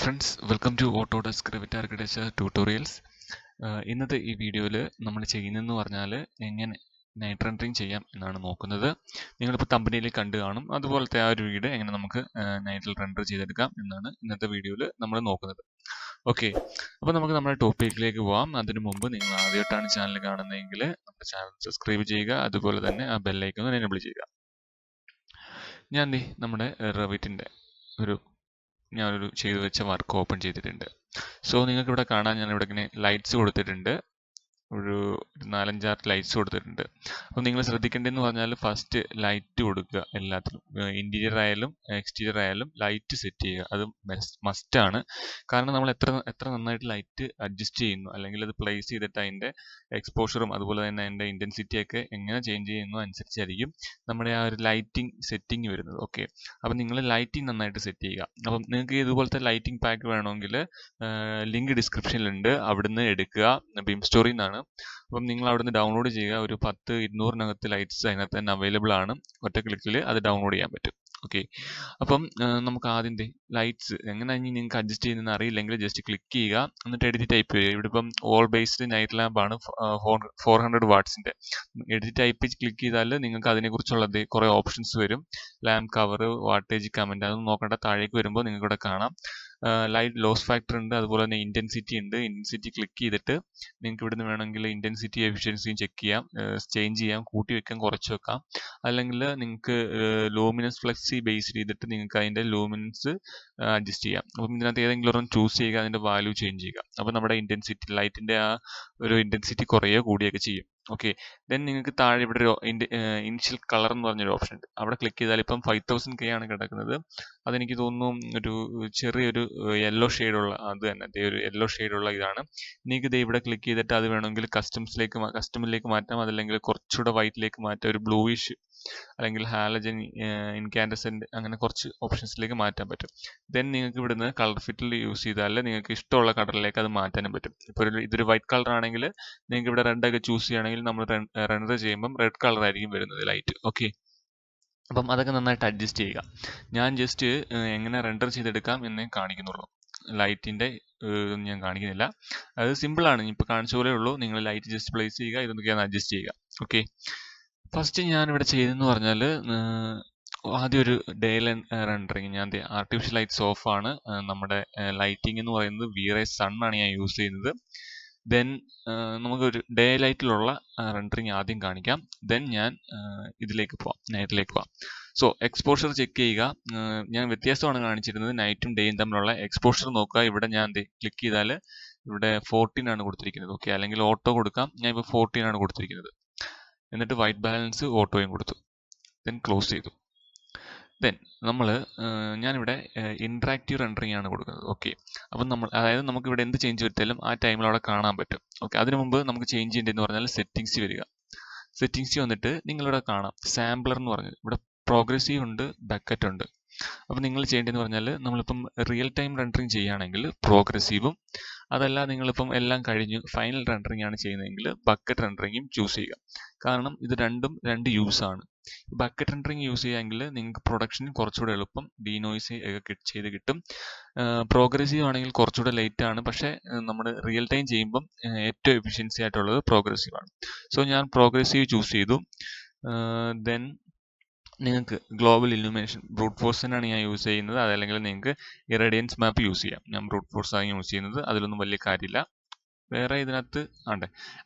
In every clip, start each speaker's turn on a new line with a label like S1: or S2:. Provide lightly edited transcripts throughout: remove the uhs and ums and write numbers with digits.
S1: Friends, welcome to Autodesk Revit architecture tutorials. ഇന്നത്തെ ഈ വീഡിയോയിൽ നമ്മൾ ചെയ്യുന്നതെന്ന് പറഞ്ഞാൽ എങ്ങനെ നൈറ്റ് റെൻഡറിങ് ചെയ്യാം എന്നാണ് നോക്കുന്നത്. നിങ്ങളിപ്പോൾ തമ്പനിയിൽ കണ്ടു കാണും, അതുപോലത്തെ ആ ഒരു വീഡിയോ എങ്ങനെ നമുക്ക് നൈറ്റിൽ റെൻഡർ ചെയ്തെടുക്കാം എന്നാണ് ഇന്നത്തെ വീഡിയോയിൽ നമ്മൾ നോക്കുന്നത്. ഓക്കെ, അപ്പോൾ നമുക്ക് നമ്മുടെ ടോപ്പിക്കിലേക്ക് പോകാം. അതിനു മുമ്പ് നിങ്ങൾ ആദ്യമായിട്ടാണ് ചാനൽ കാണുന്നതെങ്കിൽ നമ്മുടെ ചാനൽ സബ്സ്ക്രൈബ് ചെയ്യുക, അതുപോലെ തന്നെ ആ ബെല്ലൈക്കൺ എനേബിൾ ചെയ്യുക. ഞാൻ നമ്മുടെ റെവിറ്റിൻ്റെ ഞാനൊരു ചെയ്തു വെച്ച വർക്ക് ഓപ്പൺ ചെയ്തിട്ടുണ്ട്. സോ നിങ്ങൾക്ക് ഇവിടെ കാണാൻ ഞാനിവിടെ ഇങ്ങനെ ലൈറ്റ്സ് കൊടുത്തിട്ടുണ്ട്, ഒരു 4-5 ലൈറ്റ്സ് കൊടുത്തിട്ടുണ്ട്. അപ്പോൾ നിങ്ങൾ ശ്രദ്ധിക്കേണ്ടതെന്ന് പറഞ്ഞാൽ ഫസ്റ്റ് ലൈറ്റ് കൊടുക്കുക. എല്ലാത്തിലും ഇൻറ്റീരിയർ ആയാലും എക്സ്റ്റീരിയർ ആയാലും ലൈറ്റ് സെറ്റ് ചെയ്യുക. അത് മസ്റ്റാണ്. കാരണം നമ്മൾ എത്ര നന്നായിട്ട് ലൈറ്റ് അഡ്ജസ്റ്റ് ചെയ്യുന്നു, അല്ലെങ്കിൽ അത് പ്ലേസ് ചെയ്തിട്ട് അതിൻ്റെ എക്സ്പോഷറും അതുപോലെ തന്നെ അതിൻ്റെ ഇൻറ്റൻസിറ്റിയൊക്കെ എങ്ങനെ ചേഞ്ച് ചെയ്യുന്നു അനുസരിച്ചായിരിക്കും നമ്മുടെ ആ ഒരു ലൈറ്റിംഗ് സെറ്റിംഗ് വരുന്നത്. ഓക്കെ, അപ്പം നിങ്ങൾ ലൈറ്റിംഗ് നന്നായിട്ട് സെറ്റ് ചെയ്യുക. അപ്പം നിങ്ങൾക്ക് ഇതുപോലത്തെ ലൈറ്റിംഗ് പാക്ക് വേണമെങ്കിൽ ലിങ്ക് ഡിസ്ക്രിപ്ഷനിലുണ്ട്, അവിടുന്ന് എടുക്കുക. ബീം സ്റ്റോറിൽ നിന്നാണ്. അപ്പം നിങ്ങൾ അവിടുന്ന് ഡൗൺലോഡ് ചെയ്യുക. ഒരു 10-200 ലൈറ്റ്സ് അതിനകത്ത് തന്നെ അവൈലബിൾ ആണ്. ഒറ്റ ക്ലിക്കിൽ അത് ഡൗൺലോഡ് ചെയ്യാൻ പറ്റും. ഓക്കെ, അപ്പം നമുക്ക് ആദ്യം ലൈറ്റ്സ് എങ്ങനെ നിങ്ങൾക്ക് അഡ്ജസ്റ്റ് ചെയ്യുന്നതെന്ന് അറിയില്ലെങ്കിൽ ജസ്റ്റ് ക്ലിക്ക് ചെയ്യുക, എന്നിട്ട് എഡിറ്റ് ടൈപ്പ് ചെയ്യുക. ഇവിടെ ഇപ്പം ഓൾ ബേസ്ഡ് നൈറ്റ് ലാമ്പ് ആണ്, 400 വാട്ട്സിൻ്റെ. എഡിറ്റ് ടൈപ്പ് ക്ലിക്ക് ചെയ്താൽ നിങ്ങൾക്ക് അതിനെക്കുറിച്ചുള്ള കുറേ ഓപ്ഷൻസ് വരും. ലാമ്പ് കവർ, വാട്ടേജ്, കമൻറ്റ്, അതൊന്നും നോക്കേണ്ട. താഴേക്ക് വരുമ്പോൾ നിങ്ങൾക്ക് ഇവിടെ കാണാം ലൈറ്റ് ലോസ് ഫാക്ടർ ഉണ്ട്, അതുപോലെ തന്നെ ഇൻറ്റൻസിറ്റി ഉണ്ട്. ഇൻറ്റൻസിറ്റി ക്ലിക്ക് ചെയ്തിട്ട് നിങ്ങൾക്ക് ഇവിടുന്ന് വേണമെങ്കിൽ ഇൻറ്റൻസിറ്റി എഫിഷ്യൻസിയും ചെക്ക് ചെയ്യാം, ചേഞ്ച് ചെയ്യാം, കൂട്ടി വെക്കാം, കുറച്ച് വെക്കാം. അല്ലെങ്കിൽ നിങ്ങൾക്ക് ലൂമിനസ് ഫ്ലെക്സി ബേസ് ചെയ്തിട്ട് നിങ്ങൾക്ക് അതിൻ്റെ ലൂമിനൻസ് അഡ്ജസ്റ്റ് ചെയ്യാം. അപ്പം ഇതിനകത്ത് ഏതെങ്കിലും ഒരെണ്ണം ചൂസ് ചെയ്യുക, അതിൻ്റെ വാല്യൂ ചേഞ്ച് ചെയ്യുക. അപ്പോൾ നമ്മുടെ ഇൻറ്റൻസിറ്റി, ലൈറ്റിൻ്റെ ആ ഒരു ഇൻറ്റൻസിറ്റി കുറയുകയോ കൂടിയൊക്കെ ചെയ്യും. ഓക്കെ, ദെൻ നിങ്ങൾക്ക് താഴെ ഇവിടെ ഒരു ഇനിഷ്യൽ കളർ എന്ന് പറഞ്ഞൊരു ഓപ്ഷൻ ഉണ്ട്. അവിടെ ക്ലിക്ക് ചെയ്താൽ ഇപ്പം 5000K ആണ് കിടക്കുന്നത്. അതെനിക്ക് തോന്നുന്നു ഒരു ചെറിയൊരു യെല്ലോ ഷെയ്ഡുള്ള, അത് തന്നെ ഒരു യെല്ലോ ഷെയ്ഡുള്ള ഇതാണ്. നിങ്ങൾക്ക് ഇവിടെ ക്ലിക്ക് ചെയ്തിട്ട് അത് വേണമെങ്കിൽ കസ്റ്റമിലേക്ക് മാറ്റാം, അതല്ലെങ്കിൽ കുറച്ചുകൂടെ വൈറ്റിലേക്ക് മാറ്റാം, ഒരു ബ്ലൂയിഷ് അല്ലെങ്കിൽ ഹാലജൻ, ഇൻകാൻഡസെന്റ്, അങ്ങനെ കുറച്ച് ഓപ്ഷൻസിലേക്ക് മാറ്റാൻ പറ്റും. ദെൻ നിങ്ങൾക്ക് ഇവിടുന്ന് കളർ ഫിറ്റിൽ യൂസ് ചെയ്താൽ നിങ്ങൾക്ക് ഇഷ്ടമുള്ള കളറിലേക്ക് അത് മാറ്റാനും പറ്റും. ഇപ്പോൾ ഇതൊരു വൈറ്റ് കളർ ആണെങ്കിൽ നിങ്ങൾക്ക് ഇവിടെ റെഡ് ഒക്കെ ചൂസ് ചെയ്യുകയാണെങ്കിൽ നമ്മൾ റെൻഡർ ചെയ്യുമ്പം റെഡ് കളർ ആയിരിക്കും വരുന്നത് ലൈറ്റ്. ഓക്കെ, അപ്പം അതൊക്കെ നന്നായിട്ട് അഡ്ജസ്റ്റ് ചെയ്യുക. ഞാൻ ജസ്റ്റ് എങ്ങനെ റെൻഡർ ചെയ്തെടുക്കാം എന്നേ കാണിക്കുന്നുള്ളൂ. ലൈറ്റിൻ്റെ ഞാൻ കാണിക്കുന്നില്ല, അത് സിമ്പിളാണ്. ഇപ്പോൾ കാണിച്ച പോലെ ഉള്ളൂ. നിങ്ങൾ ലൈറ്റ് ജസ്റ്റ് പ്ലേസ് ചെയ്യുക, ഇതൊക്കെയാണ് അഡ്ജസ്റ്റ് ചെയ്യുക. ഓക്കെ, ഫസ്റ്റ് ഞാനിവിടെ ചെയ്തെന്ന് പറഞ്ഞാൽ ആദ്യം ഒരു ഡേ റെൻഡറിങ്. ഞാൻ ആർട്ടിഫിഷ്യൽ ലൈറ്റ്സ് ഓഫ് ആണ്. നമ്മുടെ ലൈറ്റിംഗ് എന്ന് പറയുന്നത് V-Ray സൺ ആണ് ഞാൻ യൂസ് ചെയ്യുന്നത്. ദെൻ നമുക്കൊരു ഡേ ലൈറ്റിലുള്ള റെൻഡറിങ് ആദ്യം കാണിക്കാം. ദെൻ ഞാൻ ഇതിലേക്ക് പോവാം, നൈറ്റിലേക്ക് പോവാം. സോ എക്സ്പോഷർ ചെക്ക് ചെയ്യുക. ഞാൻ വ്യത്യാസമാണ് കാണിച്ചിരുന്നത്, നൈറ്റും ഡേയും തമ്മിലുള്ള എക്സ്പോഷർ നോക്കുക. ഇവിടെ ഞാൻ ക്ലിക്ക് ചെയ്താൽ ഇവിടെ 14 ആണ് കൊടുത്തിരിക്കുന്നത്. ഓക്കെ, അല്ലെങ്കിൽ ഓട്ടോ കൊടുക്കാം. ഞാൻ ഇപ്പോൾ 14 ആണ് കൊടുത്തിരിക്കുന്നത്. എന്നിട്ട് വൈറ്റ് ബാലൻസ് ഓട്ടോയും കൊടുത്തു. ദെൻ ക്ലോസ് ചെയ്തു. ദെൻ ഞാനിവിടെ ഇൻട്രാക്റ്റീവ് റെൻഡറിങ് ആണ് കൊടുക്കുന്നത്. ഓക്കെ, അപ്പം അതായത് നമുക്ക് ഇവിടെ എന്ത് ചേഞ്ച് വരുത്തിയാലും ആ ടൈമിൽ അവിടെ കാണാൻ പറ്റും. ഓക്കെ, അതിനു മുമ്പ് നമുക്ക് ചേഞ്ച് ചെയ്യേണ്ടതെന്ന് പറഞ്ഞാൽ സെറ്റിങ്സ് വരിക. സെറ്റിങ്സ് വന്നിട്ട് നിങ്ങളിവിടെ കാണാം സാമ്പിളർ എന്ന് പറഞ്ഞത്. ഇവിടെ പ്രോഗ്രസീവ് ഉണ്ട്, ബക്കറ്റ് ഉണ്ട്. അപ്പം നിങ്ങൾ ചെയ്യേണ്ടതെന്ന് പറഞ്ഞാൽ നമ്മളിപ്പം റിയൽ ടൈം റെൻഡറിങ് ചെയ്യുകയാണെങ്കിൽ പ്രോഗ്രസീവും, അതല്ല നിങ്ങളിപ്പം എല്ലാം കഴിഞ്ഞ് ഫൈനൽ റെൻഡറിങ് ആണ് ചെയ്യുന്നതെങ്കിൽ ബക്കറ്റ് റെൻഡറിങ്ങും ചൂസ് ചെയ്യുക. കാരണം ഇത് രണ്ടും രണ്ട് യൂസ് ആണ്. ബക്കറ്റ് റെൻഡറിങ് യൂസ് ചെയ്യുകയെങ്കിൽ നിങ്ങൾക്ക് പ്രൊഡക്ഷന് കുറച്ചുകൂടെ എളുപ്പം ഡീനോയ്സ് ഒക്കെ ചെയ്ത് കിട്ടും. പ്രോഗ്രസീവ് ആണെങ്കിൽ കുറച്ചുകൂടെ ലേറ്റ് ആണ്, പക്ഷേ നമ്മൾ റിയൽ ടൈം ചെയ്യുമ്പം ഏറ്റവും എഫിഷ്യൻസി ആയിട്ടുള്ളത് പ്രോഗ്രസീവ് ആണ്. സോ ഞാൻ പ്രോഗ്രസീവ് ചൂസ് ചെയ്തു. ദെൻ നിങ്ങൾക്ക് ഗ്ലോബൽ ഇല്ലുമിനേഷൻ ബ്രൂട്ട് ഫോഴ്സിനാണ് ഞാൻ യൂസ് ചെയ്യുന്നത്, അതല്ലെങ്കിൽ നിങ്ങൾക്ക് ഇറേഡിയൻസ് മാപ്പ് യൂസ് ചെയ്യാം. ഞാൻ ബ്രൂട്ട് ഫോഴ്സ് ആണ് യൂസ് ചെയ്യുന്നത്, അതിലൊന്നും വലിയ കാര്യമില്ല. വേറെ ഇതിനകത്ത്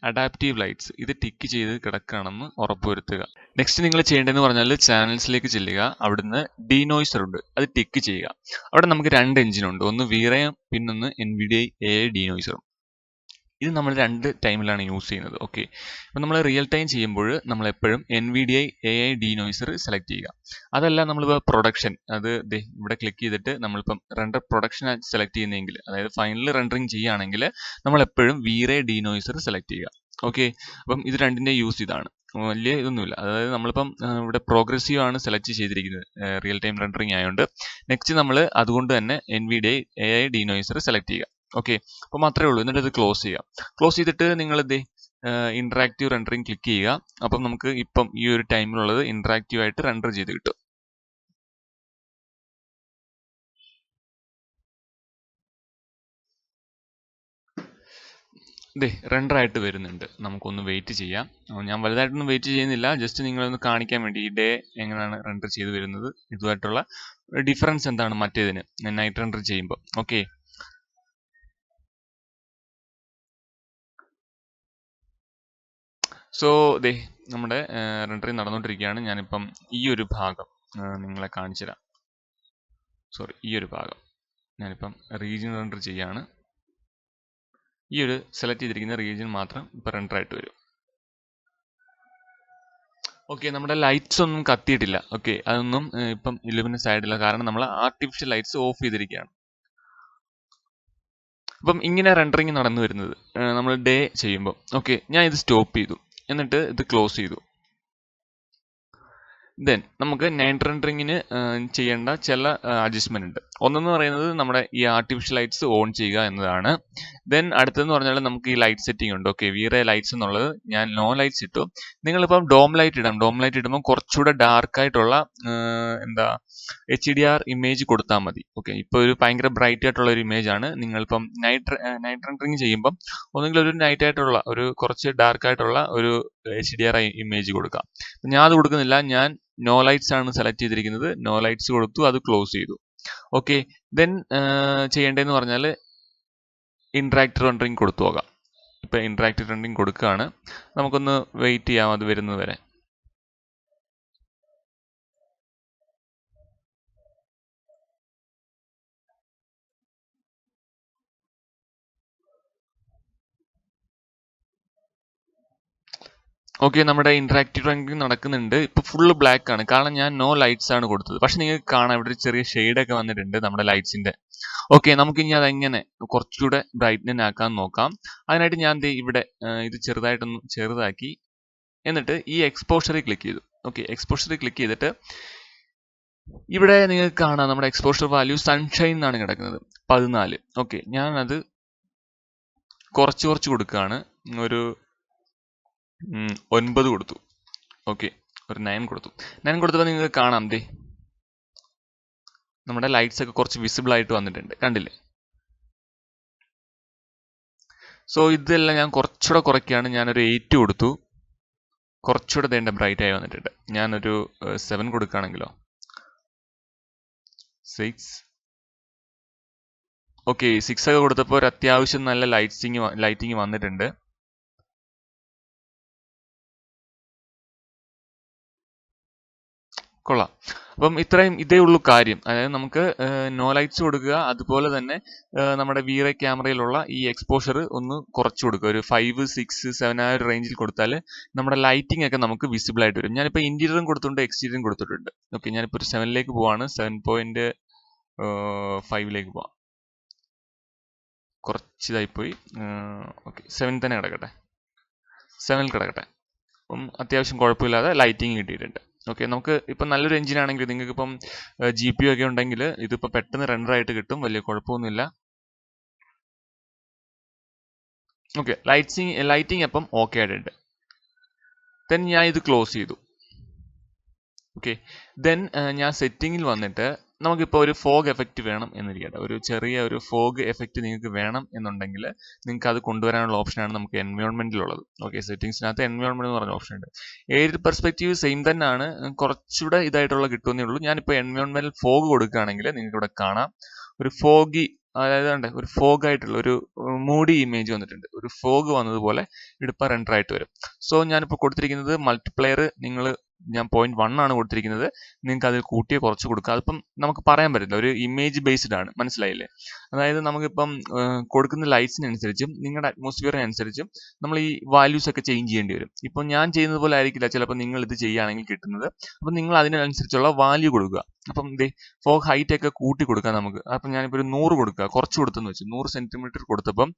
S1: അഡാപ്റ്റീവ് ലൈറ്റ്സ്, ഇത് ടിക്ക് ചെയ്ത് കിടക്കുകയാണെന്ന് ഉറപ്പുവരുത്തുക. നെക്സ്റ്റ് നിങ്ങൾ ചെയ്യേണ്ടതെന്ന് പറഞ്ഞാൽ ചാനൽസിലേക്ക് ചെല്ലുക. അവിടുന്ന് ഡീനോയ്സർ ഉണ്ട്, അത് ടിക്ക് ചെയ്യുക. അവിടെ നമുക്ക് 2 എഞ്ചിനുണ്ട്, ഒന്ന് V-Ray പിന്നൊന്ന് NVIDIA AI ഡീനോയ്സറും. ഇത് നമ്മൾ 2 ടൈമിലാണ് യൂസ് ചെയ്യുന്നത്. ഓക്കെ, അപ്പം നമ്മൾ റിയൽ ടൈം ചെയ്യുമ്പോൾ നമ്മൾ എപ്പോഴും NVIDIA AI ഡീനോയ്സർ സെലക്ട് ചെയ്യുക. അതല്ല നമ്മളിപ്പോൾ പ്രൊഡക്ഷൻ, അത് ഇവിടെ ക്ലിക്ക് ചെയ്തിട്ട് നമ്മളിപ്പം റെൻഡർ പ്രൊഡക്ഷൻ സെലക്ട് ചെയ്യുന്നതെങ്കിൽ, അതായത് ഫൈനൽ റെൻഡറിങ് ചെയ്യുകയാണെങ്കിൽ നമ്മൾ എപ്പോഴും V-Ray ഡീനോയ്സർ സെലക്ട് ചെയ്യുക. ഓക്കെ, അപ്പം ഇത് രണ്ടിൻ്റെ യൂസ് ഇതാണ്, വലിയ ഇതൊന്നുമില്ല. അതായത് നമ്മളിപ്പം ഇവിടെ പ്രോഗ്രസീവ് ആണ് സെലക്ട് ചെയ്തിരിക്കുന്നത് റിയൽ ടൈം റെൻഡറിങ് ആയതുകൊണ്ട്. നെക്സ്റ്റ് നമ്മൾ അതുകൊണ്ട് തന്നെ NVIDIA AI ഡീനോയ്സർ സെലക്ട് ചെയ്യുക. ഓക്കെ, അപ്പോൾ മാത്രമേ ഉള്ളൂ. എന്നിട്ട് ഇത് ക്ലോസ് ചെയ്യാം. ക്ലോസ് ചെയ്തിട്ട് നിങ്ങൾ ഇൻട്രാക്റ്റീവ് റെൻഡറിങ് ക്ലിക്ക് ചെയ്യുക. അപ്പം നമുക്ക് ഇപ്പം ഈ ഒരു ടൈമിലുള്ളത് ഇൻട്രാക്റ്റീവ് ആയിട്ട് റെൻഡർ ചെയ്ത് കിട്ടും. ഇതേ റെൻഡർ ആയിട്ട് വരുന്നുണ്ട്. നമുക്കൊന്ന് വെയിറ്റ് ചെയ്യാം. ഞാൻ വലുതായിട്ടൊന്നും വെയിറ്റ് ചെയ്യുന്നില്ല, ജസ്റ്റ് നിങ്ങളൊന്ന് കാണിക്കാൻ വേണ്ടി ഈ ഡേ എങ്ങനെയാണ് റെൻഡർ ചെയ്ത് വരുന്നത്, ഇതുമായിട്ടുള്ള ഡിഫറൻസ് എന്താണ് മറ്റേതിന് നൈറ്റ് റെൻഡർ ചെയ്യുമ്പോൾ. ഓക്കെ, സോ ദേ നമ്മുടെ റെൻഡറിങ് നടന്നുകൊണ്ടിരിക്കുകയാണ്. ഞാനിപ്പം ഈ ഒരു ഭാഗം നിങ്ങളെ കാണിച്ചു തരാം. സോറി, ഈ ഒരു ഭാഗം ഞാനിപ്പം റീജിയൻ റെൻഡർ ചെയ്യാണ്. ഈ ഒരു സെലക്ട് ചെയ്തിരിക്കുന്ന റീജിയൻ മാത്രം ഇപ്പം റെൻഡർ ആയിട്ട് വരും. ഓക്കെ, നമ്മുടെ ലൈറ്റ്സ് ഒന്നും കത്തിയിട്ടില്ല. ഓക്കെ, അതൊന്നും ഇപ്പം ഇലുമിനസ് ആയിട്ടില്ല, കാരണം നമ്മൾ ആർട്ടിഫിഷ്യൽ ലൈറ്റ്സ് ഓഫ് ചെയ്തിരിക്കുകയാണ്. അപ്പം ഇങ്ങനെ റെൻഡറിങ് നടന്നു വരുന്നത് നമ്മൾ ഡേ ചെയ്യുമ്പോൾ. ഓക്കെ, ഞാൻ ഇത് സ്റ്റോപ്പ് ചെയ്തു, എന്നിട്ട് ഇത് ക്ലോസ് ചെയ്തു. ദെൻ നമുക്ക് നൈറ്റ് റെൻഡറിങ്ങിന് ചെയ്യേണ്ട ചില അഡ്ജസ്റ്റ്മെന്റ് ഉണ്ട്. ഒന്നെന്ന് പറയുന്നത് നമ്മുടെ ഈ ആർട്ടിഫിഷ്യൽ ലൈറ്റ്സ് ഓൺ ചെയ്യുക എന്നതാണ്. ദെൻ അടുത്തെന്ന് പറഞ്ഞാൽ നമുക്ക് ഈ ലൈറ്റ് സെറ്റിംഗ് ഉണ്ട്. ഓക്കെ, വീറെ ലൈറ്റ്സ് എന്നുള്ളത് ഞാൻ നോ ലൈറ്റ്സ് ഇട്ടു. നിങ്ങളിപ്പം ഡോം ലൈറ്റ് ഇടാം. ഡോം ലൈറ്റ് ഇടുമ്പോൾ കുറച്ചുകൂടെ ഡാർക്ക് ആയിട്ടുള്ള എന്താ HDR ഇമേജ് കൊടുത്താൽ മതി. ഓക്കെ, ഇപ്പോൾ ഒരു ഭയങ്കര ബ്രൈറ്റ് ആയിട്ടുള്ള ഒരു ഇമേജ് ആണ്. നിങ്ങളിപ്പം നൈറ്റ് റെൻഡറിങ് ചെയ്യുമ്പം ഒന്നുകിൽ ഒരു നൈറ്റ് ആയിട്ടുള്ള ഒരു കുറച്ച് ഡാർക്ക് ആയിട്ടുള്ള ഒരു HDR ഇമേജ് കൊടുക്കാം. ഞാൻ അത് കൊടുക്കുന്നില്ല, ഞാൻ നോ ലൈറ്റ്സ് ആണ് സെലക്ട് ചെയ്തിരിക്കുന്നത്. നോ ലൈറ്റ്സ് കൊടുത്തു, അത് ക്ലോസ് ചെയ്തു. ഓക്കെ, ദെൻ ചെയ്യേണ്ടതെന്ന് പറഞ്ഞാൽ ഇന്ററാക്റ്റീവ് റെൻഡറിങ് കൊടുത്തു നോക്കാം. ഇപ്പൊ ഇന്ററാക്റ്റീവ് റെൻഡറിങ് കൊടുക്കുകയാണ്. നമുക്കൊന്ന് വെയിറ്റ് ചെയ്യാം അത് വരുന്നത് വരെ. ഓക്കെ, നമ്മുടെ ഇന്ററാക്റ്റീവ് റെൻഡറിങ് നടക്കുന്നുണ്ട്. ഇപ്പൊ ഫുള്ള് ബ്ലാക്ക് ആണ്, കാരണം ഞാൻ നോ ലൈറ്റ്സ് ആണ് കൊടുത്തത്. പക്ഷെ നിങ്ങൾക്ക് കാണാം ഇവിടെ ഒരു ചെറിയ ഷെയ്ഡ് ഒക്കെ വന്നിട്ടുണ്ട് നമ്മുടെ ലൈറ്റ്സിന്റെ. ഓക്കെ, നമുക്ക് ഇനി അതെങ്ങനെ കുറച്ചുകൂടെ ബ്രൈറ്റ്നസ് ആക്കാൻ നോക്കാം. അതിനായിട്ട് ഞാൻ ഇവിടെ ഇത് ചെറുതായിട്ടൊന്ന് ചെറുതാക്കി, എന്നിട്ട് ഈ എക്സ്പോഷറിൽ ക്ലിക്ക് ചെയ്തു. ഓക്കെ, എക്സ്പോഷറിൽ ക്ലിക്ക് ചെയ്തിട്ട് ഇവിടെ നിങ്ങൾക്ക് കാണാം നമ്മുടെ എക്സ്പോഷർ വാല്യൂ സൺഷൈൻ എന്നാണ് കിടക്കുന്നത് 14. ഓക്കെ, ഞാൻ അത് കുറച്ച് കുറച്ച് കൊടുക്കുകയാണ്. ഒരു 9 കൊടുത്തു. ഓക്കെ, ഒരു 9 കൊടുത്തു. 9 കൊടുത്തപ്പോൾ നിങ്ങൾക്ക് കാണാം ദേ നമ്മുടെ ലൈറ്റ്സ് ഒക്കെ കുറച്ച് വിസിബിൾ ആയിട്ട് വന്നിട്ടുണ്ട്, കണ്ടില്ലേ? സോ ഇതെല്ലാം ഞാൻ കുറച്ചുകൂടെ കുറയ്ക്കുകയാണ്. ഞാനൊരു 8 കൊടുത്തു. കുറച്ചുകൂടെ വേണ്ട ബ്രൈറ്റ് ആയി വന്നിട്ടുണ്ട്. ഞാനൊരു 7 കൊടുക്കുകയാണെങ്കിലോ 6. ഓക്കെ, 6 ഒക്കെ കൊടുത്തപ്പോൾ ഒരു അത്യാവശ്യം നല്ല ലൈറ്റിങ് വന്നിട്ടുണ്ട്. കൊള്ളാം. അപ്പം ഇതേ ഉള്ളൂ കാര്യം. അതായത് നമുക്ക് നോ ലൈറ്റ്സ് കൊടുക്കുക, അതുപോലെ തന്നെ നമ്മുടെ വീറെ ക്യാമറയിലുള്ള ഈ എക്സ്പോഷർ ഒന്ന് കുറച്ച് കൊടുക്കുക. ഒരു 5, 6, 7 ആ ഒരു റേഞ്ചിൽ കൊടുത്താൽ നമ്മുടെ ലൈറ്റിംഗ് ഒക്കെ നമുക്ക് വിസിബിൾ ആയിട്ട് വരും. ഞാനിപ്പോൾ ഇന്റീരിയറും കൊടുത്തിട്ടുണ്ട്, എക്സ്റ്റീരിയറും കൊടുത്തിട്ടുണ്ട്. ഓക്കെ, ഞാനിപ്പോൾ ഒരു 7ലേക്ക് പോവാണ്. 7.5ലേക്ക് പോവാം. കുറച്ച് ഇതായിപ്പോയി. ഓക്കെ, 7 തന്നെ കിടക്കട്ടെ, 7ൽ കിടക്കട്ടെ. അപ്പം അത്യാവശ്യം കുഴപ്പമില്ലാതെ ലൈറ്റിംഗ് കിട്ടിയിട്ടുണ്ട്. ഓക്കെ, നമുക്ക് ഇപ്പം നല്ലൊരു എഞ്ചിൻ ആണെങ്കിൽ നിങ്ങൾക്ക് ഇപ്പം GPU ഒക്കെ ഉണ്ടെങ്കിൽ ഇതിപ്പോൾ പെട്ടെന്ന് റെൻഡർ ആയിട്ട് കിട്ടും, വലിയ കുഴപ്പമൊന്നുമില്ല. ഓക്കെ, ലൈറ്റിംഗ് അപ്പം ഓക്കെ ആയിട്ടുണ്ട്. ദെൻ ഞാൻ ഇത് ക്ലോസ് ചെയ്തു. ഓക്കെ, ദെൻ ഞാൻ സെറ്റിങ്ങിൽ വന്നിട്ട് നമുക്കിപ്പോൾ ഒരു ഫോഗ് എഫക്റ്റ് വേണം എന്നിരിക്കട്ടെ. ഒരു ചെറിയ ഒരു ഫോഗ് എഫക്റ്റ് നിങ്ങൾക്ക് വേണം എന്നുണ്ടെങ്കിൽ നിങ്ങൾക്ക് അത് കൊണ്ടുവരാനുള്ള ഓപ്ഷനാണ് നമുക്ക് എൻവയോൺമെന്റിലുള്ളത്. ഓക്കെ, സെറ്റിംഗ്സിനകത്ത് എൻവയോൺമെന്റ് എന്ന് പറഞ്ഞ ഓപ്ഷൻ ഉണ്ട്. ഏത് പെർസ്പെക്റ്റീവ് സെയിം തന്നെയാണ്, കുറച്ചുകൂടെ ഇതായിട്ടുള്ള കിട്ടുമെന്നേ ഉള്ളൂ. ഞാനിപ്പോൾ എൻവയോൺമെന്റൽ ഫോഗ് കൊടുക്കുകയാണെങ്കിൽ നിങ്ങൾക്ക് ഇവിടെ കാണാം ഒരു ഫോഗി, അതായത് ഒരു ഫോഗ് ആയിട്ടുള്ള ഒരു മൂഡി ഇമേജ് വന്നിട്ടുണ്ട്. ഒരു ഫോഗ് വന്നതുപോലെ ഇടിപ്പം റെൻഡർ ആയിട്ട് വരും. സോ ഞാനിപ്പോൾ കൊടുത്തിരിക്കുന്നത് മൾട്ടിപ്ലെയർ ഞാൻ 0.1 ആണ് കൊടുത്തിരിക്കുന്നത്. നിങ്ങൾക്ക് അതിൽ കൂട്ടിയോ കുറച്ച് കൊടുക്കുക. അതിപ്പം നമുക്ക് പറയാൻ പറ്റില്ല, ഒരു ഇമേജ് ബേസ്ഡ് ആണ്, മനസ്സിലായില്ലേ? അതായത് നമുക്കിപ്പം കൊടുക്കുന്ന ലൈറ്റ്സിനനുസരിച്ചും നിങ്ങളുടെ അറ്റ്മോസ്ഫിയറിനനുസരിച്ചും നമ്മൾ ഈ വാല്യൂസ് ഒക്കെ ചേഞ്ച് ചെയ്യേണ്ടി വരും. ഇപ്പം ഞാൻ ചെയ്യുന്നത് പോലെ ആയിരിക്കില്ല ചിലപ്പോൾ നിങ്ങൾ ഇത് ചെയ്യുകയാണെങ്കിൽ കിട്ടുന്നത്. അപ്പം നിങ്ങൾ അതിനനുസരിച്ചുള്ള വാല്യൂ കൊടുക്കുക. അപ്പം ഫോഗ് ഹൈറ്റ് ഒക്കെ കൂട്ടി കൊടുക്കാം നമുക്ക്. അപ്പം ഞാനിപ്പോൾ ഒരു 100 കൊടുക്കുക, കുറച്ച് കൊടുത്തെന്ന് വെച്ചു. 100 സെന്റിമീറ്റർ കൊടുത്തപ്പം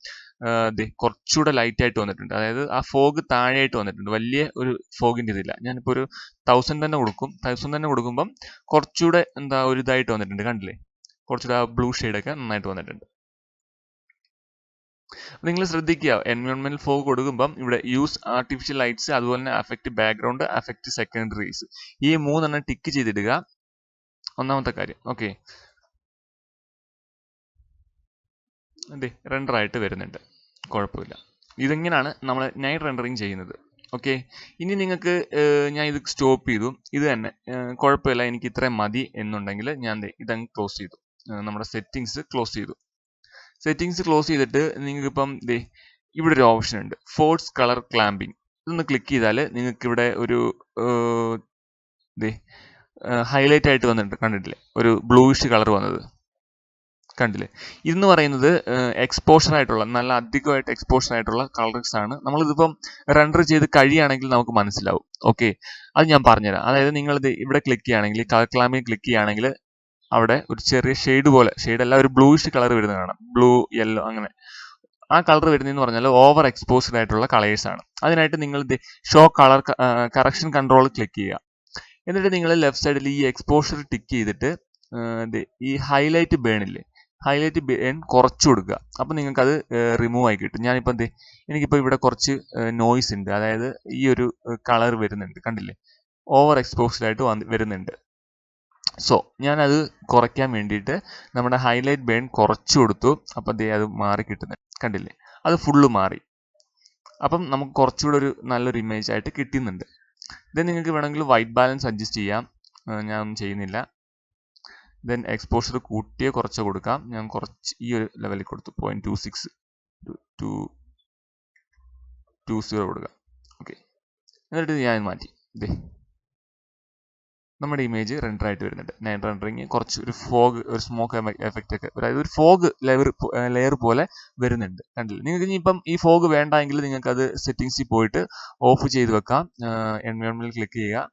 S1: കുറച്ചുകൂടെ ലൈറ്റ് ആയിട്ട് വന്നിട്ടുണ്ട്. അതായത് ആ ഫോഗ് താഴെയായിട്ട് വന്നിട്ടുണ്ട്, വലിയ ഒരു ഫോഗിന്റെ ഇതില്ല. ഞാനിപ്പോൾ ഒരു 1000 തന്നെ കൊടുക്കും. 1000 തന്നെ കൊടുക്കുമ്പം കുറച്ചുകൂടെ ഒരു ഇതായിട്ട് വന്നിട്ടുണ്ട്, കണ്ടില്ലേ? കുറച്ചുകൂടെ ആ ബ്ലൂ ഒക്കെ നന്നായിട്ട് വന്നിട്ടുണ്ട്. നിങ്ങൾ ശ്രദ്ധിക്കുക, എൻവയോൺമെന്റൽ ഫോഗ് കൊടുക്കുമ്പം ഇവിടെ യൂസ് ആർട്ടിഫിഷ്യൽ ലൈറ്റ്സ്, അതുപോലെ തന്നെ അഫക്റ്റ് ബാക്ക്ഗ്രൗണ്ട്, അഫക്റ്റ് സെക്കൻഡറീസ്, ഈ 3 ടിക്ക് ചെയ്തിടുക. ഒന്നാമത്തെ കാര്യം. ഓക്കെ, റെൻഡർ ആയിട്ട് വരുന്നുണ്ട്, കുഴപ്പമില്ല. ഇതെങ്ങനെയാണ് നമ്മൾ നൈറ്റ് റെൻഡറിങ് ചെയ്യുന്നത്. ഓക്കെ, ഇനി നിങ്ങൾക്ക് ഞാൻ ഇത് സ്റ്റോപ്പ് ചെയ്തു. ഇത് തന്നെ കുഴപ്പമില്ല, എനിക്ക് ഇത്രയും മതി എന്നുണ്ടെങ്കിൽ ഞാൻ ഇതങ്ങ് ക്ലോസ് ചെയ്തു. നമ്മുടെ സെറ്റിങ്സ് ക്ലോസ് ചെയ്തു. സെറ്റിങ്സ് ക്ലോസ് ചെയ്തിട്ട് നിങ്ങൾക്ക് ഇപ്പം ഇവിടെ ഒരു ഓപ്ഷൻ ഉണ്ട്, ഫോഴ്സ് കളർ ക്ലാമ്പിംഗ്. ഇതൊന്ന് ക്ലിക്ക് ചെയ്താൽ നിങ്ങൾക്ക് ഇവിടെ ഒരു ഹൈലൈറ്റ് ആയിട്ട് വന്നിട്ടുണ്ട്, കണ്ടിട്ടില്ലേ? ഒരു ബ്ലൂയിഷ് കളർ വന്നത് കണ്ടില്ലേ? ഇതെന്ന് പറയുന്നത് എക്സ്പോഷർ ആയിട്ടുള്ള, നല്ല അധികമായിട്ട് എക്സ്പോഷർ ആയിട്ടുള്ള കളേഴ്സ് ആണ്. നമ്മളിതിപ്പം റെൻഡർ ചെയ്ത് കഴിയുകയാണെങ്കിൽ നമുക്ക് മനസ്സിലാവും. ഓക്കെ, അത് ഞാൻ പറഞ്ഞുതരാം. അതായത് നിങ്ങൾ ഇവിടെ ക്ലിക്ക് ചെയ്യുകയാണെങ്കിൽ, കളർ ക്ലാമ്പിൽ ക്ലിക്ക് ചെയ്യുകയാണെങ്കിൽ അവിടെ ഒരു ചെറിയ ഷെയ്ഡ് പോലെ, ഷെയ്ഡ് അല്ല, ഒരു ബ്ലൂയിഷ് കളർ വരുന്നത് കാണാം. ബ്ലൂ, യെല്ലോ, അങ്ങനെ ആ കളർ വരുന്നതെന്ന് പറഞ്ഞാൽ ഓവർ എക്സ്പോസ്ഡ് ആയിട്ടുള്ള കളേഴ്സ് ആണ്. അതിനായിട്ട് നിങ്ങൾ show colour correction control click ചെയ്യുക. എന്നിട്ട് നിങ്ങൾ ലെഫ്റ്റ് സൈഡിൽ ഈ എക്സ്പോഷർ ടിക്ക് ചെയ്തിട്ട് ഈ ഹൈലൈറ്റ് ബേണില്ലേ, ഹൈലൈറ്റ് ബേൺ കുറച്ച് കൊടുക്കുക. അപ്പം നിങ്ങൾക്കത് റിമൂവ് ആയി കിട്ടും. ഞാനിപ്പോൾ എനിക്കിപ്പോൾ ഇവിടെ കുറച്ച് നോയ്സ് ഉണ്ട്, അതായത് ഈ ഒരു കളർ വരുന്നുണ്ട്, കണ്ടില്ലേ? ഓവർ എക്സ്പോസ്ഡ് ആയിട്ട് വരുന്നുണ്ട്. സോ ഞാനത് കുറയ്ക്കാൻ വേണ്ടിയിട്ട് നമ്മുടെ ഹൈലൈറ്റ് ബേൺ കുറച്ച് കൊടുത്തു. അപ്പം അത് മാറി കിട്ടുന്നുണ്ട്, കണ്ടില്ലേ? അത് ഫുള്ള് മാറി. അപ്പം നമുക്ക് കുറച്ചുകൂടെ ഒരു നല്ലൊരു ഇമേജ് ആയിട്ട് കിട്ടുന്നുണ്ട്. ഇത് നിങ്ങൾക്ക് വേണമെങ്കിൽ വൈറ്റ് ബാലൻസ് അഡ്ജസ്റ്റ് ചെയ്യാം, ഞാൻ ഒന്നും ചെയ്യുന്നില്ല. ദെൻ എക്സ്പോഷർ കൂട്ടിയോ കുറച്ചോ കൊടുക്കാം. ഞാൻ കുറച്ച് ഈ ഒരു ലെവലിൽ കൊടുത്തു, 0.26 20 കൊടുക്കാം. ഓക്കെ, എന്നിട്ട് ഞാൻ മാറ്റി. നമ്മുടെ ഇമേജ് റെൻഡർ ആയിട്ട് വരുന്നുണ്ട്. നൈറ്റ് റെൻഡറിങ് കുറച്ച് ഒരു ഫോഗ്, ഒരു സ്മോക്ക് എഫക്റ്റ് ഒക്കെ, അതായത് ഒരു ഫോഗ് ലെയർ പോലെ വരുന്നുണ്ട്, കണ്ടില്ല? നിങ്ങൾക്ക് ഇനിയിപ്പം ഈ ഫോഗ് വേണ്ടെങ്കിൽ നിങ്ങൾക്ക് അത് സെറ്റിങ്സിൽ പോയിട്ട് ഓഫ് ചെയ്ത് വെക്കാം. എൻവയോൺമെന്റിൽ ക്ലിക്ക് ചെയ്യുക,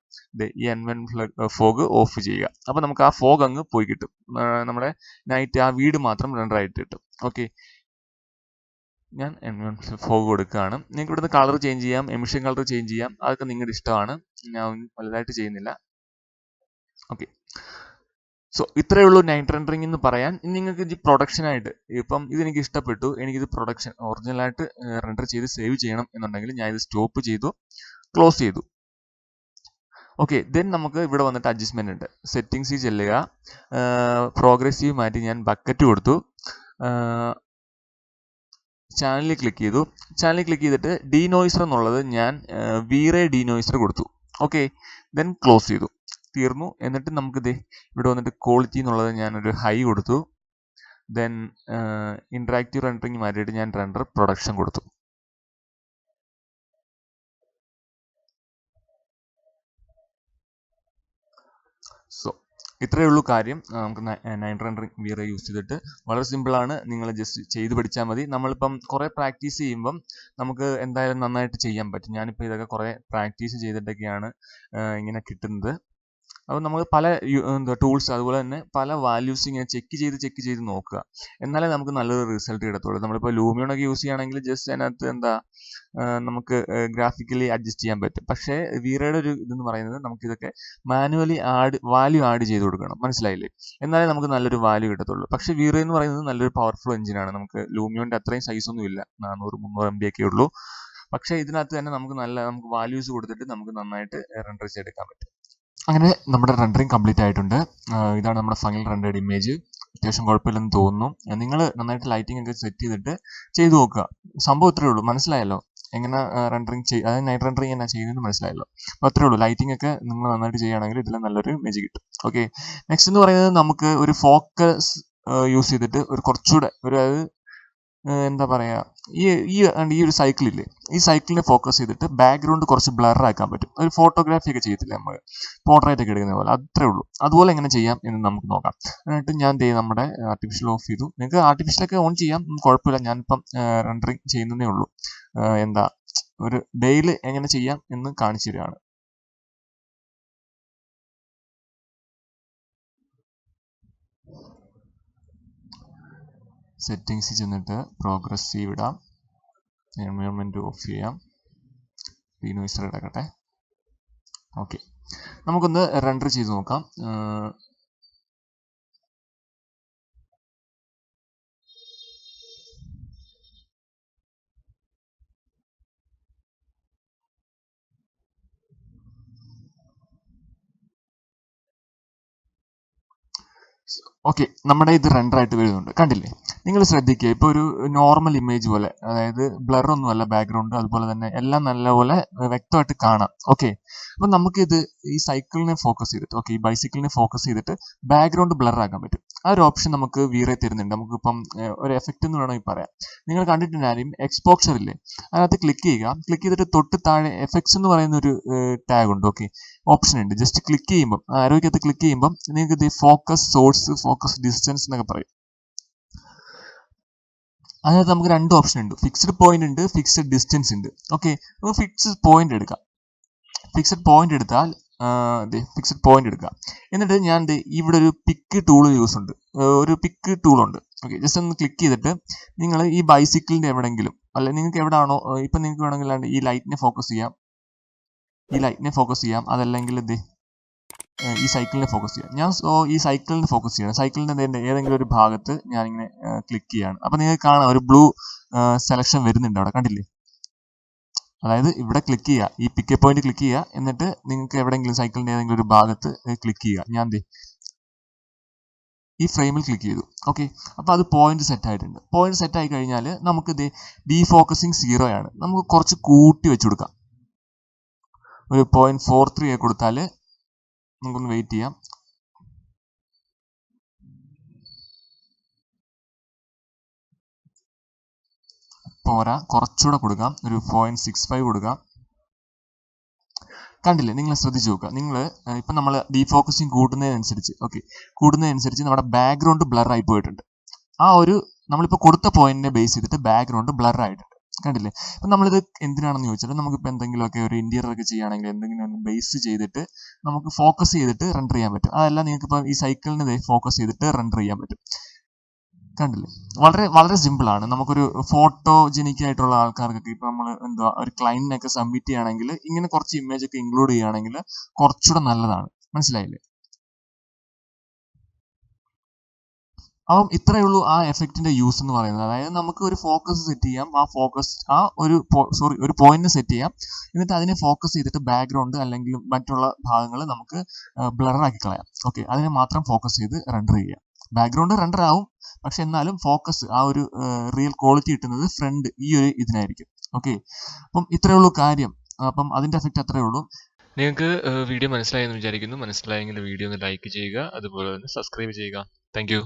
S1: ഈ എൻവയോൺമെന്റ് ഫോഗ് ഓഫ് ചെയ്യുക. അപ്പൊ നമുക്ക് ആ ഫോഗ് അങ്ങ് പോയി കിട്ടും. നമ്മുടെ നൈറ്റ് ആ വീട് മാത്രം റെൻഡർ ആയിട്ട് കിട്ടും. ഓക്കെ, ഞാൻ എൻവയോൺമെന്റ് ഫോഗ് കൊടുക്കുകയാണ്. നിങ്ങൾക്ക് ഇവിടുന്ന് കളർ ചേഞ്ച് ചെയ്യാം, എമിഷൻ കളർ ചേഞ്ച് ചെയ്യാം, അതൊക്കെ നിങ്ങളുടെ ഇഷ്ടമാണ്. ഞാൻ വലുതായിട്ട് ചെയ്യുന്നില്ല. ഓക്കെ, സോ ഇത്രയേ ഉള്ളൂ നൈറ്റ് റെൻഡറിങ് എന്ന് പറയാൻ. നിങ്ങൾക്ക് ഇത് പ്രൊഡക്ഷനായിട്ട് ഇപ്പം ഇതെനിക്ക് ഇഷ്ടപ്പെട്ടു, എനിക്കിത് പ്രൊഡക്ഷൻ ഒറിജിനലായിട്ട് റെൻഡർ ചെയ്ത് സേവ് ചെയ്യണം എന്നുണ്ടെങ്കിൽ ഞാൻ ഇത് സ്റ്റോപ്പ് ചെയ്തു, ക്ലോസ് ചെയ്തു. ഓക്കെ, ദെൻ നമുക്ക് ഇവിടെ വന്നിട്ട് അഡ്ജസ്റ്റ്മെന്റ് ഉണ്ട്. സെറ്റിങ്സിൽ ചെല്ലുക, പ്രോഗ്രസീവ് മാറ്റി ഞാൻ ബക്കറ്റ് കൊടുത്തു. ചാനലിൽ ക്ലിക്ക് ചെയ്തു. ചാനലിൽ ക്ലിക്ക് ചെയ്തിട്ട് ഡീനോയ്സർ എന്നുള്ളത് ഞാൻ വീറേ ഡീനോയ്സർ കൊടുത്തു. ഓക്കെ, ദെൻ ക്ലോസ് ചെയ്തു. തീർന്നു. എന്നിട്ട് നമുക്ക് ഇവിടെ വന്നിട്ട് ക്വാളിറ്റി എന്നുള്ളത് ഞാനൊരു ഹൈ കൊടുത്തു. ദെൻ ഇന്ററാക്റ്റീവ് റെൻഡറിങ് മാറ്റിയിട്ട് ഞാൻ റെൻഡർ പ്രൊഡക്ഷൻ കൊടുത്തു. സോ ഇത്രയേ ഉള്ളൂ കാര്യം. നമുക്ക് നൈറ്റ് റെൻഡറിങ് വീറേ യൂസ് ചെയ്തിട്ട് വളരെ സിമ്പിൾ ആണ്. നിങ്ങൾ ജസ്റ്റ് ചെയ്ത് പഠിച്ചാൽ മതി. നമ്മളിപ്പം കുറെ പ്രാക്ടീസ് ചെയ്യുമ്പം നമുക്ക് എന്തായാലും നന്നായിട്ട് ചെയ്യാൻ പറ്റും. ഞാനിപ്പോൾ ഇതൊക്കെ കുറെ പ്രാക്ടീസ് ചെയ്തിട്ടൊക്കെയാണ് ഇങ്ങനെ കിട്ടുന്നത്. അപ്പോൾ നമ്മൾ പല ടൂൾസ്, അതുപോലെ തന്നെ പല വാല്യൂസ് ഇങ്ങനെ ചെക്ക് ചെയ്ത് നോക്കുക. എന്നാലേ നമുക്ക് നല്ലൊരു റിസൾട്ട് കിട്ടത്തുള്ളൂ. നമ്മളിപ്പോൾ ലൂമിയോണൊക്കെ യൂസ് ചെയ്യുകയാണെങ്കിൽ ജസ്റ്റ് അതിനകത്ത് നമുക്ക് ഗ്രാഫിക്കലി അഡ്ജസ്റ്റ് ചെയ്യാൻ പറ്റും. പക്ഷേ വീറയുടെ ഒരു ഇതെന്ന് പറയുന്നത് നമുക്ക് ഇതൊക്കെ മാനുവലി വാല്യൂ ആഡ് ചെയ്ത് കൊടുക്കണം. മനസ്സിലായില്ലേ? എന്നാലേ നമുക്ക് നല്ലൊരു വാല്യൂ കിട്ടത്തുള്ളൂ. പക്ഷേ വീറ എന്ന് പറയുന്നത് നല്ലൊരു പവർഫുൾ എഞ്ചിനാണ്. നമുക്ക് ലൂമിയോന്റെ അത്രയും സൈസ് ഒന്നും ഇല്ല, 400-300 MB ഒക്കെ ഉള്ളൂ. പക്ഷേ ഇതിനകത്ത് തന്നെ നമുക്ക് വാല്യൂസ് കൊടുത്തിട്ട് നമുക്ക് നന്നായിട്ട് റെൻഡർ ചെയ്തെടുക്കാൻ പറ്റും. അങ്ങനെ നമ്മുടെ റെൻഡറിങ് കംപ്ലീറ്റ് ആയിട്ടുണ്ട്. ഇതാണ് നമ്മുടെ ഫൈനൽ റെൻഡേർഡ് ഇമേജ്. അത്യാവശ്യം കുഴപ്പമില്ലെന്ന് തോന്നുന്നു. നിങ്ങൾ നന്നായിട്ട് ലൈറ്റിംഗ് ഒക്കെ സെറ്റ് ചെയ്തിട്ട് ചെയ്തു നോക്കുക. സംഭവം ഇത്രയേ ഉള്ളൂ. മനസ്സിലായല്ലോ എങ്ങനെ റെൻഡറിങ് അതായത് നൈറ്റ് റെൻഡറിങ് എന്നാ ചെയ്യുന്നത് മനസ്സിലായല്ലോ. അപ്പോൾ അത്രയേ ഉള്ളൂ. ലൈറ്റിംഗ് ഒക്കെ നിങ്ങൾ നന്നായിട്ട് ചെയ്യുകയാണെങ്കിൽ ഇതിൽ നല്ലൊരു ഇമേജ് കിട്ടും. ഓക്കെ, നെക്സ്റ്റ് എന്ന് പറയുന്നത് നമുക്ക് ഒരു ഫോക്കസ് യൂസ് ചെയ്തിട്ട് ഒരു കുറച്ചുകൂടെ അതായത് എന്താ പറയാ, ഈ ഈ ഒരു സൈക്കിളില്ലേ, ഈ സൈക്കിളിനെ ഫോക്കസ് ചെയ്തിട്ട് ബാക്ക്ഗ്രൗണ്ട് കുറച്ച് ബ്ലർ ആക്കാൻ പറ്റും. ഒരു ഫോട്ടോഗ്രാഫി ഒക്കെ ചെയ്യത്തില്ലേ നമ്മൾ, പോർട്രേറ്റ് ഒക്കെ എടുക്കുന്ന പോലെ, അത്രേ ഉള്ളൂ. അതുപോലെ എങ്ങനെ ചെയ്യാം എന്ന് നമുക്ക് നോക്കാം. എന്നിട്ട് ഞാൻ നമ്മുടെ ആർട്ടിഫിഷ്യൽ ഓഫ് ചെയ്തു. നിങ്ങൾക്ക് ആർട്ടിഫിഷ്യലൊക്കെ ഓൺ ചെയ്യാം, കുഴപ്പമില്ല. ഞാനിപ്പം റെൻഡറിങ് ചെയ്യുന്നതേ ഉള്ളൂ. ഒരു ഡേയിൽ എങ്ങനെ ചെയ്യാം എന്ന് കാണിച്ചു തരികയാണ്. സെറ്റിങ്സിൽ ചെന്നിട്ട് പ്രോഗ്രസീവ് ഇടാം, എൻവയോൺമെന്റ് ഓഫ് ചെയ്യാം, ഡീനോയ്സർ ഇടക്കട്ടെ. ഓക്കെ, നമുക്കൊന്ന് റെൻഡർ ചെയ്ത് നോക്കാം.
S2: ഓക്കെ, നമ്മുടെ ഇത് റെൻഡർ ആയിട്ട് വരുന്നുണ്ട്, കണ്ടില്ലേ? നിങ്ങൾ ശ്രദ്ധിക്കുക, ഇപ്പോൾ ഒരു നോർമൽ ഇമേജ് പോലെ, അതായത് ബ്ലർ ഒന്നുമല്ല ബാക്ക്ഗ്രൗണ്ട്, അതുപോലെ തന്നെ എല്ലാം നല്ലപോലെ വ്യക്തമായിട്ട് കാണാം. ഓക്കെ, അപ്പം നമുക്കിത് ഈ സൈക്കിളിനെ ഫോക്കസ് ചെയ്തിട്ട്, ഓക്കെ, ഈ ബൈസിക്കിളിനെ ഫോക്കസ് ചെയ്തിട്ട് ബാക്ക്ഗ്രൗണ്ട് ബ്ലർ ആക്കാൻ പറ്റും. ആ ഒരു ഓപ്ഷൻ നമുക്ക് വീറെ തരുന്നുണ്ട്. നമുക്കിപ്പം ഒരു എഫക്റ്റ് എന്ന് വേണമെങ്കിൽ പറയാം. നിങ്ങൾ കണ്ടിട്ടുണ്ടായിരിക്കും എക്സ്പോഷർ ഇല്ലേ, അതിനകത്ത് ക്ലിക്ക് ചെയ്യുക. ക്ലിക്ക് ചെയ്തിട്ട് തൊട്ട് താഴെ എഫക്ട്സ് എന്ന് പറയുന്ന ഒരു ടാഗ് ഉണ്ട്. ഓക്കെ, ഓപ്ഷൻ ഉണ്ട്. ജസ്റ്റ് ക്ലിക്ക് ചെയ്യുമ്പോൾ, ആരോഗ്യത്ത് ക്ലിക്ക് ചെയ്യുമ്പോൾ നിങ്ങൾക്ക് ഇത് ഫോക്കസ് സോഴ്സ്, ഫോക്കസ് ഡിസ്റ്റൻസ് എന്നൊക്കെ പറയും. അതിനകത്ത് നമുക്ക് രണ്ട് ഓപ്ഷൻ ഉണ്ട്. ഫിക്സ്ഡ് പോയിന്റ് ഉണ്ട്, ഫിക്സ്ഡ് ഡിസ്റ്റൻസ് ഉണ്ട്. ഓക്കെ, നമുക്ക് ഫിക്സ്ഡ് പോയിന്റ് എടുക്കാം. ഫിക്സ്ഡ് പോയിന്റ് എടുത്താൽ ഫിക്സ്ഡ് പോയിന്റ് എടുക്കുക. എന്നിട്ട് ഞാൻ ഇവിടെ ഒരു പിക്ക് ടൂൾ യൂസ് ഉണ്ട്, ഒരു പിക്ക് ടൂൾ ഉണ്ട്. ഓക്കെ, ജസ്റ്റ് ഒന്ന് ക്ലിക്ക് ചെയ്തിട്ട് നിങ്ങൾ ഈ ബൈസിക്കിളിന്റെ എവിടെയെങ്കിലും, അല്ലെ നിങ്ങൾക്ക് എവിടെയാണോ, ഇപ്പം നിങ്ങൾക്ക് വേണമെങ്കിൽ ഈ ലൈറ്റിനെ ഫോക്കസ് ചെയ്യാം, അതല്ലെങ്കിൽ ഈ സൈക്കിളിനെ ഫോക്കസ് ചെയ്യാം. ഞാൻ ഈ സൈക്കിളിനെ ഫോക്കസ് ചെയ്യണം. സൈക്കിളിന്റെ ഏതെങ്കിലും ഒരു ഭാഗത്ത് ഞാനിങ്ങനെ ക്ലിക്ക് ചെയ്യാണ്. അപ്പം നിങ്ങൾക്ക് കാണാം ഒരു ബ്ലൂ സെലക്ഷൻ വരുന്നുണ്ട് അവിടെ, കണ്ടില്ലേ? അതായത് ഇവിടെ ക്ലിക്ക് ചെയ്യുക, ഈ പിക്ക് പോയിന്റ് ക്ലിക്ക് ചെയ്യുക, എന്നിട്ട് നിങ്ങൾക്ക് എവിടെയെങ്കിലും സൈക്കിളിന്റെ ഏതെങ്കിലും ഒരു ഭാഗത്ത് ക്ലിക്ക് ചെയ്യുക. ഞാൻ ഈ ഫ്രെയിമിൽ ക്ലിക്ക് ചെയ്തു. ഓക്കെ, അപ്പോൾ അത് പോയിന്റ് സെറ്റ് ആയിട്ടുണ്ട്. പോയിന്റ് സെറ്റ് ആയി കഴിഞ്ഞാൽ നമുക്ക് ഡീഫോക്കസിങ് 0 ആണ്. നമുക്ക് കുറച്ച് കൂട്ടി വെച്ച് കൊടുക്കാം. ഒരു 0.43 കൊടുത്താൽ നമുക്കൊന്ന് വെയിറ്റ് ചെയ്യാം. പോരാ, കുറച്ചുകൂടെ കൊടുക്കാം, ഒരു 0.65 കൊടുക്കാം. കണ്ടില്ലേ? നിങ്ങൾ ശ്രദ്ധിച്ചു നോക്കുക. നിങ്ങൾ ഇപ്പം നമ്മൾ ഡീഫോക്കസിങ് കൂടുന്നതിനനുസരിച്ച് നമ്മുടെ ബാക്ക്ഗ്രൗണ്ട് ബ്ലർ ആയി പോയിട്ടുണ്ട്. ആ ഒരു നമ്മളിപ്പോൾ കൊടുത്ത പോയിന്റിനെ ബേസ് ചെയ്തിട്ട് ബാക്ക്ഗ്രൗണ്ട് ബ്ലർ ആയിട്ടുണ്ട്, കണ്ടില്ലേ? അപ്പം നമ്മളിത് എന്തിനാണെന്ന് ചോദിച്ചാൽ, നമുക്കിപ്പോൾ എന്തെങ്കിലുമൊക്കെ ഒരു ഇന്റീരിയർ ഒക്കെ ചെയ്യുകയാണെങ്കിൽ എന്തെങ്കിലും ഒന്ന് ബേസ് ചെയ്തിട്ട് നമുക്ക് ഫോക്കസ് ചെയ്തിട്ട് റെൻഡർ ചെയ്യാൻ പറ്റും. അതല്ല നിങ്ങൾക്കിപ്പോൾ ഈ സൈക്കിളിനെ ഫോക്കസ് ചെയ്തിട്ട് റെൻഡർ ചെയ്യാൻ പറ്റും. കണ്ടില്ലേ? വളരെ വളരെ സിമ്പിൾ ആണ്. നമുക്കൊരു ഫോട്ടോജനിക് ആയിട്ടുള്ള ആൾക്കാർക്കൊക്കെ ഇപ്പൊ നമ്മൾ എന്താ ഒരു ക്ലയന്റിനൊക്കെ സബ്മിറ്റ് ചെയ്യുകയാണെങ്കിൽ ഇങ്ങനെ കുറച്ച് ഇമേജ് ഒക്കെ ഇൻക്ലൂഡ് ചെയ്യുകയാണെങ്കിൽ കുറച്ചുകൂടെ നല്ലതാണ്. മനസ്സിലായില്ലേ? അപ്പം ഇത്രയേ ഉള്ളൂ ആ എഫക്റ്റിന്റെ യൂസ് എന്ന് പറയുന്നത്. അതായത് നമുക്ക് ഒരു ഫോക്കസ് സെറ്റ് ചെയ്യാം, ഒരു പോയിന്റ് സെറ്റ് ചെയ്യാം, എന്നിട്ട് അതിനെ ഫോക്കസ് ചെയ്തിട്ട് ബാക്ക്ഗ്രൗണ്ട് അല്ലെങ്കിൽ മറ്റുള്ള ഭാഗങ്ങൾ നമുക്ക് ബ്ലർ ആക്കി കളയാം. ഓക്കെ, അതിനെ മാത്രം ഫോക്കസ് ചെയ്ത് റെൻഡർ ചെയ്യാം. ബാക്ക്ഗ്രൗണ്ട് റെൻഡർ ആവും, പക്ഷെ എന്നാലും ഫോക്കസ്, ആ ഒരു റിയൽ ക്വാളിറ്റി കിട്ടുന്നത് ഫ്രണ്ട് ഈ ഒരു ഇതിനായിരിക്കും. ഓക്കെ, അപ്പം ഇത്രയേ ഉള്ളൂ കാര്യം. അപ്പം അതിന്റെ എഫക്റ്റ് അത്രയേ ഉള്ളൂ.
S1: നിങ്ങൾക്ക് വീഡിയോ മനസ്സിലായെന്ന് വിചാരിക്കുന്നു. മനസ്സിലായെങ്കിൽ വീഡിയോ ഒന്ന് ലൈക്ക് ചെയ്യുക, അതുപോലെ തന്നെ സബ്സ്ക്രൈബ് ചെയ്യുക. താങ്ക്